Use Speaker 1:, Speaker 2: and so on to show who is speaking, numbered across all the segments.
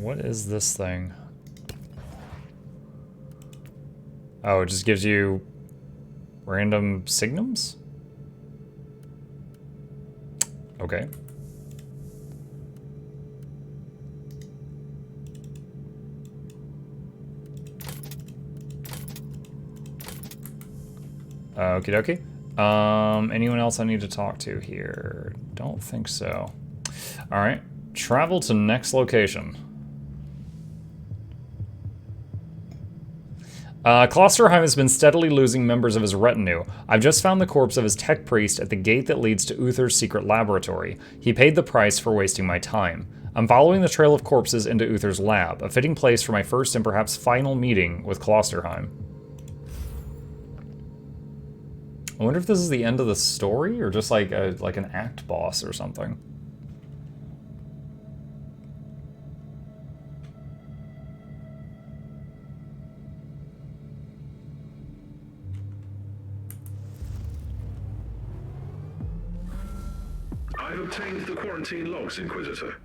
Speaker 1: What is this thing? Oh, it just gives you random signums? Okay. Okie dokie. Anyone else I need to talk to here? Don't think so. Alright. Travel to next location. Klosterheim has been steadily losing members of his retinue. I've just found the corpse of his tech priest at the gate that leads to Uther's secret laboratory. He paid the price for wasting my time. I'm following the trail of corpses into Uther's lab, a fitting place for my first and perhaps final meeting with Klosterheim. I wonder if this is the end of the story, or just like an act boss or something.
Speaker 2: I've obtained the quarantine logs, Inquisitor.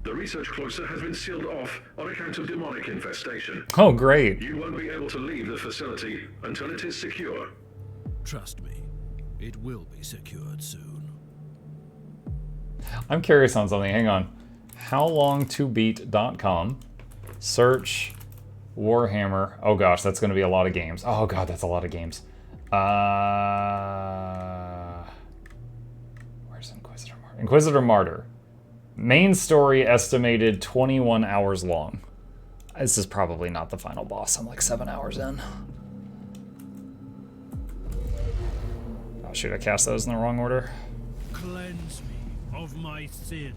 Speaker 2: The research cloister has been sealed off on account of demonic infestation.
Speaker 1: Oh, great.
Speaker 2: You won't be able to leave the facility until it is secure.
Speaker 3: Trust me, it will be secured soon.
Speaker 1: I'm curious on something. Hang on. Howlongtobeat.com. Search Warhammer. Oh gosh, that's going to be a lot of games. Oh god, that's a lot of games. Where's Inquisitor Martyr? Inquisitor Martyr. Main story estimated 21 hours long. This is probably not the final boss. I'm like 7 hours in. Oh shoot, I cast those in the wrong order.
Speaker 3: Cleanse me of my sins.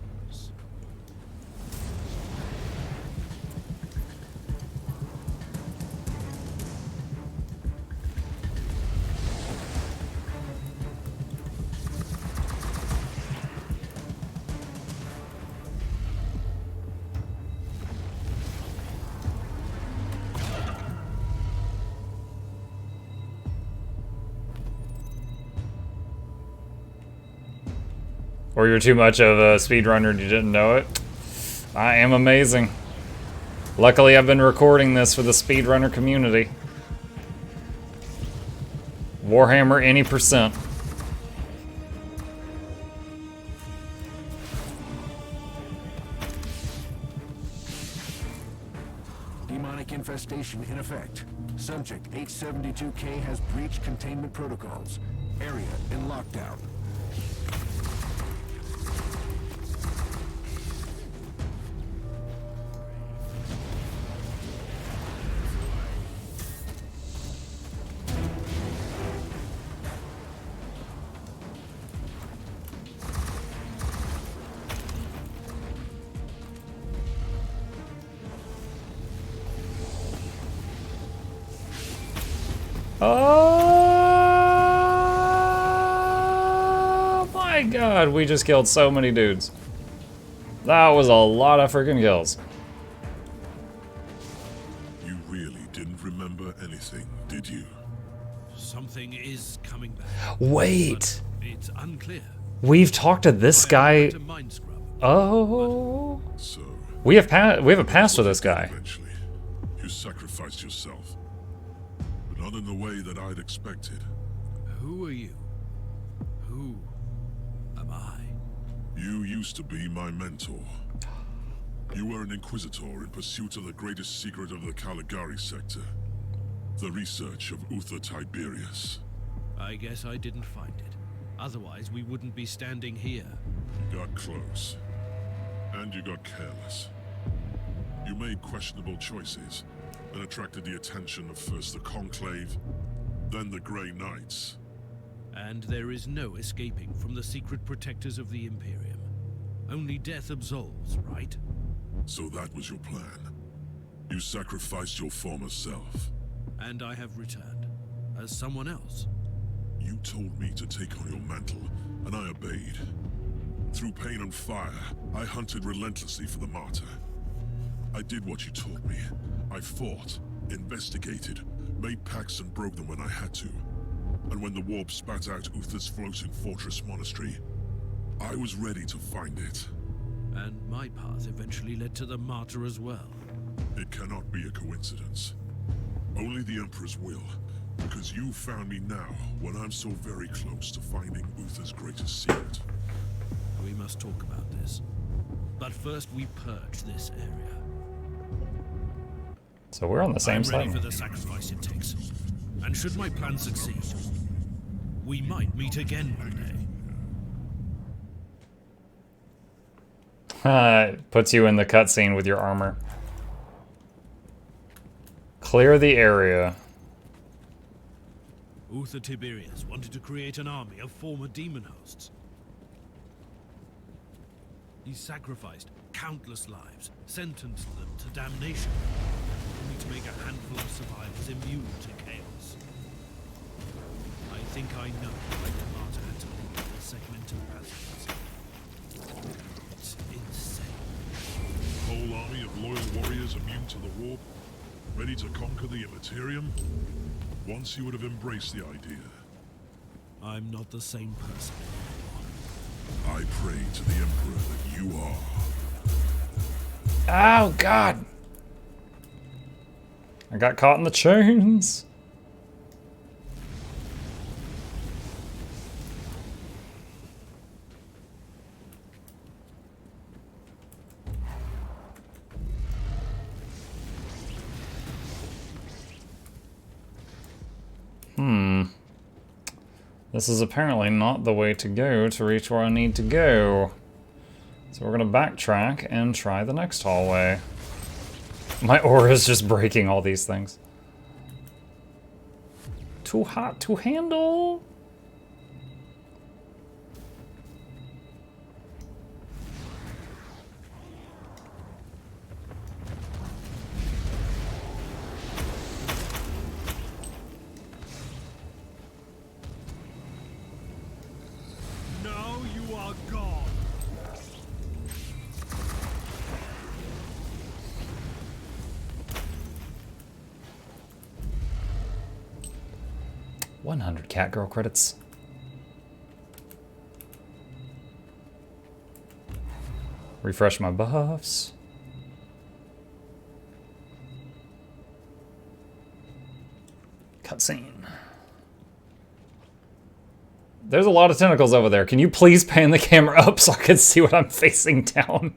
Speaker 1: Or you're too much of a speedrunner and you didn't know it. I am amazing. Luckily, I've been recording this for the speedrunner community. Warhammer any percent.
Speaker 4: Demonic infestation in effect. Subject 872K has breached containment protocols. Area in lockdown.
Speaker 1: Oh my god, we just killed so many dudes. That was a lot of freaking kills.
Speaker 5: You really didn't remember anything, did you?
Speaker 3: Something is coming back.
Speaker 1: Wait.
Speaker 3: But it's unclear.
Speaker 1: We've talked to this guy. Oh.
Speaker 5: So
Speaker 1: We have a past with this guy.
Speaker 5: eventually, you sacrificed yourself. But not in the way that I'd expected.
Speaker 3: Who are you? Who am I?
Speaker 5: You used to be my mentor. You were an Inquisitor in pursuit of the greatest secret of the Caligari sector. The research of Uther Tiberius.
Speaker 3: I guess I didn't find it. Otherwise, we wouldn't be standing here.
Speaker 5: You got close. And you got careless. You made questionable choices and attracted the attention of first the Conclave, then the Grey Knights.
Speaker 3: And there is no escaping from the secret protectors of the Imperium. Only death absolves, right?
Speaker 5: So that was your plan. You sacrificed your former self.
Speaker 3: And I have returned. As someone else.
Speaker 5: You told me to take on your mantle, and I obeyed. Through pain and fire, I hunted relentlessly for the Martyr. I did what you told me. I fought, investigated, made pacts and broke them when I had to. And when the warp spat out Uther's floating fortress monastery, I was ready to find it.
Speaker 3: And my path eventually led to the Martyr as well.
Speaker 5: It cannot be a coincidence. Only the Emperor's will, because you found me now when I'm so very close to finding Uther's greatest secret.
Speaker 3: We must talk about this. But first we purge this area.
Speaker 1: So we're on the same
Speaker 3: I'm
Speaker 1: side.
Speaker 3: ready for the sacrifice it takes. And should my plan succeed, we might meet again one day.
Speaker 1: It puts you in the cutscene with your armor. Clear the area.
Speaker 3: Uther Tiberius wanted to create an army of former demon hosts. He sacrificed countless lives, sentenced them to damnation, only to make a handful of survivors immune to chaos. I think I know why the Martyr had to leave the segmental passages. It's insane.
Speaker 5: Whole army of loyal warriors immune to the warp, ready to conquer the Immaterium? Once you would have embraced the idea.
Speaker 3: I'm not the same person.
Speaker 5: I pray to the Emperor that you are.
Speaker 1: Oh, God. I got caught in the chains. This is apparently not the way to go to reach where I need to go. So we're gonna backtrack and try the next hallway. My aura is just breaking all these things. Too hot to handle.
Speaker 3: Now you are gone.
Speaker 1: $100 Catgirl credits. Refresh my buffs. Cutscene. There's a lot of tentacles over there. Can you please pan the camera up so I can see what I'm facing down?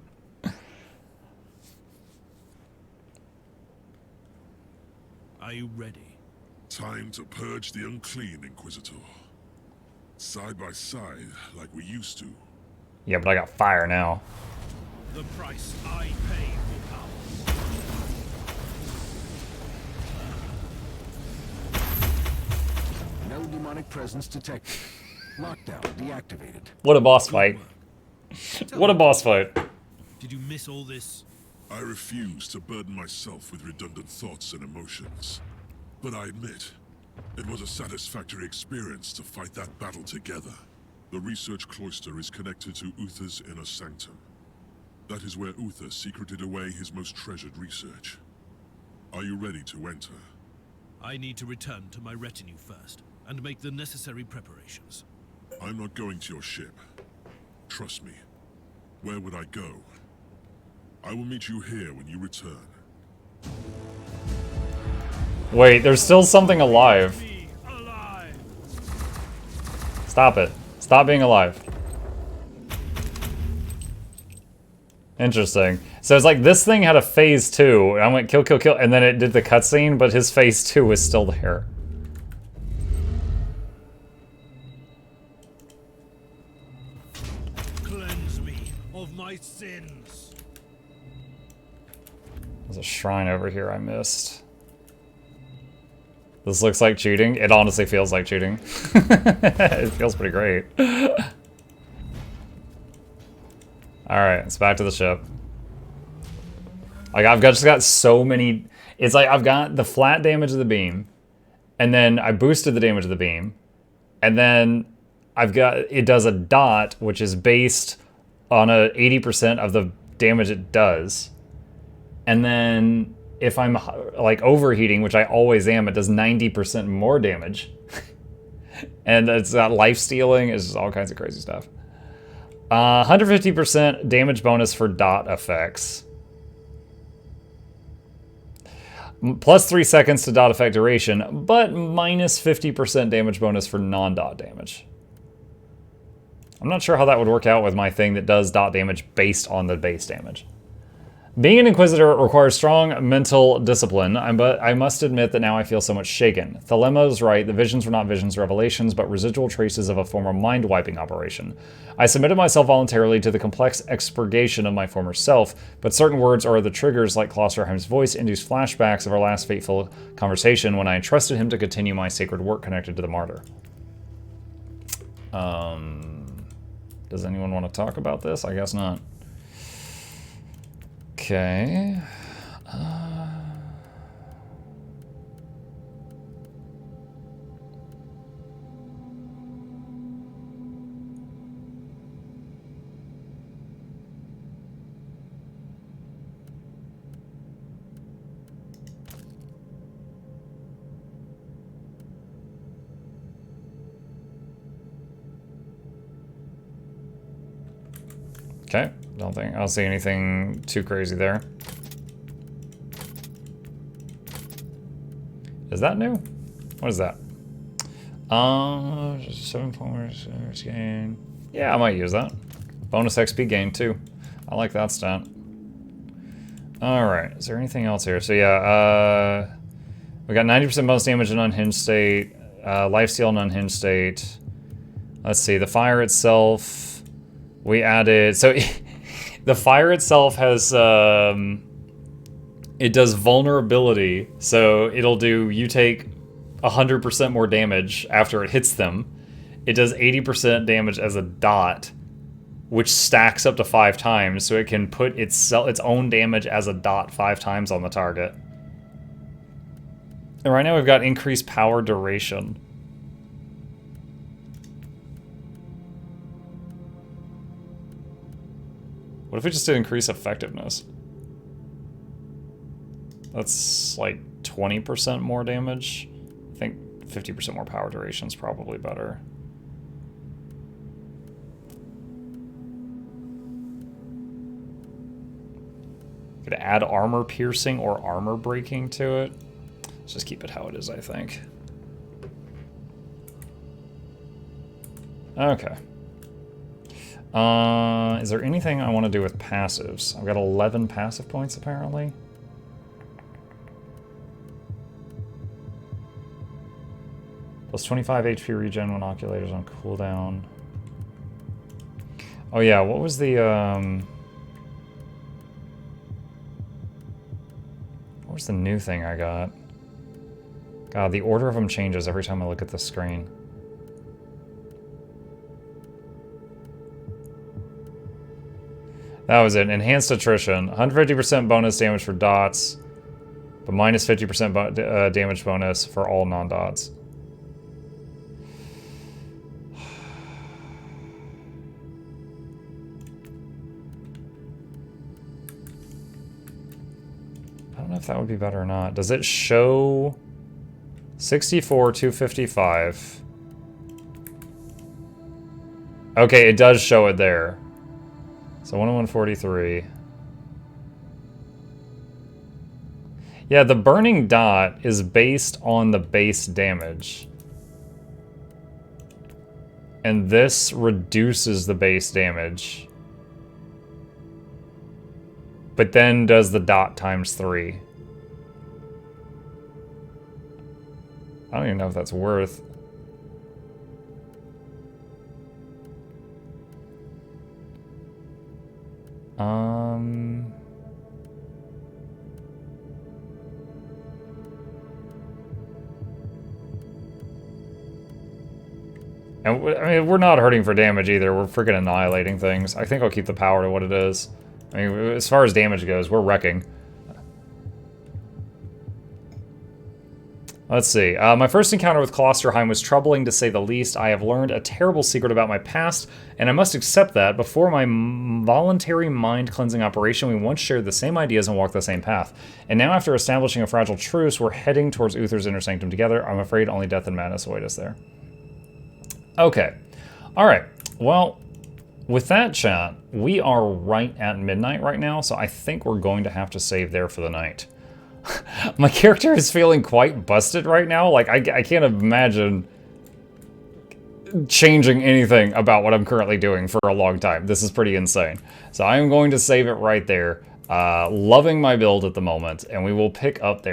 Speaker 3: Are you ready?
Speaker 5: Time to purge the unclean, Inquisitor. Side by side, like we used to.
Speaker 1: Yeah, but I got fire now.
Speaker 3: The price I pay for power.
Speaker 4: No demonic presence detected. Lockdown deactivated.
Speaker 1: What a boss fight. What a boss fight.
Speaker 3: Did you miss all this?
Speaker 5: I refuse to burden myself with redundant thoughts and emotions. But I admit, it was a satisfactory experience to fight that battle together. The research cloister is connected to Uther's inner sanctum. That is where Uther secreted away his most treasured research. Are you ready to enter?
Speaker 3: I need to return to my retinue first, and make the necessary preparations.
Speaker 5: I'm not going to your ship. Trust me. Where would I go? I will meet you here when you return.
Speaker 1: Wait, there's still something alive.
Speaker 3: Be alive.
Speaker 1: Stop it. Stop being alive. Interesting. So it's like this thing had a phase 2. I went kill, kill, kill, and then it did the cutscene, but his phase 2 is still there.
Speaker 3: Cleanse me of my sins.
Speaker 1: There's a shrine over here I missed. This looks like cheating. It honestly feels like cheating. It feels pretty great. Alright, it's back to the ship. Like, just got so many... It's like, I've got the flat damage of the beam, and then I boosted the damage of the beam, and then I've got... It does a dot, which is based on a 80% of the damage it does. And then if I'm, like, overheating, which I always am, it does 90% more damage. And it's got life stealing. It's just all kinds of crazy stuff. 150% damage bonus for dot effects. Plus 3 seconds to dot effect duration, but minus 50% damage bonus for non-dot damage. I'm not sure how that would work out with my thing that does dot damage based on the base damage. Being an Inquisitor requires strong mental discipline, but I must admit that now I feel so much shaken. Thelema's right, the visions were not visions or revelations, but residual traces of a former mind-wiping operation. I submitted myself voluntarily to the complex expurgation of my former self, but certain words or the triggers like Klosterheim's voice induced flashbacks of our last fateful conversation when I entrusted him to continue my sacred work connected to the Martyr. Does anyone want to talk about this? I guess not. Okay. Okay, I don't see anything too crazy there. Is that new? What is that? 7 points gain. Yeah, I might use that. Bonus XP gain too. I like that stat. Alright, is there anything else here? So yeah, we got 90% bonus damage in unhinged state, lifesteal in unhinged state. Let's see, the fire itself. We added, so the fire itself has, it does vulnerability, so it'll do, you take 100% more damage after it hits them. It does 80% damage as a dot, which stacks up to 5 times, so it can put its own damage as a dot 5 times on the target. And right now we've got increased power duration. What if we just did increase effectiveness? That's like 20% more damage. I think 50% more power duration is probably better. Could add armor piercing or armor breaking to it. Let's just keep it how it is, I think. Okay. Is there anything I want to do with passives? I've got 11 passive points, apparently. Plus 25 HP regen when Oculator's on cooldown. Oh yeah, what was the, what was the new thing I got? God, the order of them changes every time I look at the screen. That was it. Enhanced attrition. 150% bonus damage for dots, but minus 50% damage bonus for all non-dots. I don't know if that would be better or not. Does it show 64, 255? Okay, it does show it there. So 10143. Yeah, the burning dot is based on the base damage. And this reduces the base damage. But then does the dot times 3. I don't even know if that's worth. And I mean, we're not hurting for damage either. We're freaking annihilating things. I think I'll keep the power to what it is. I mean, as far as damage goes, we're wrecking. Let's see. My first encounter with Klosterheim was troubling to say the least. I have learned a terrible secret about my past, and I must accept that. Before my voluntary mind-cleansing operation, we once shared the same ideas and walked the same path. And now, after establishing a fragile truce, we're heading towards Uther's inner sanctum together. I'm afraid only death and madness await us there. Okay. Alright. Well, with that, chat, we are right at midnight right now, so I think we're going to have to save there for the night. My character is feeling quite busted right now. Like, I can't imagine changing anything about what I'm currently doing for a long time. This is pretty insane. So I am going to save it right there. Loving my build at the moment, and we will pick up there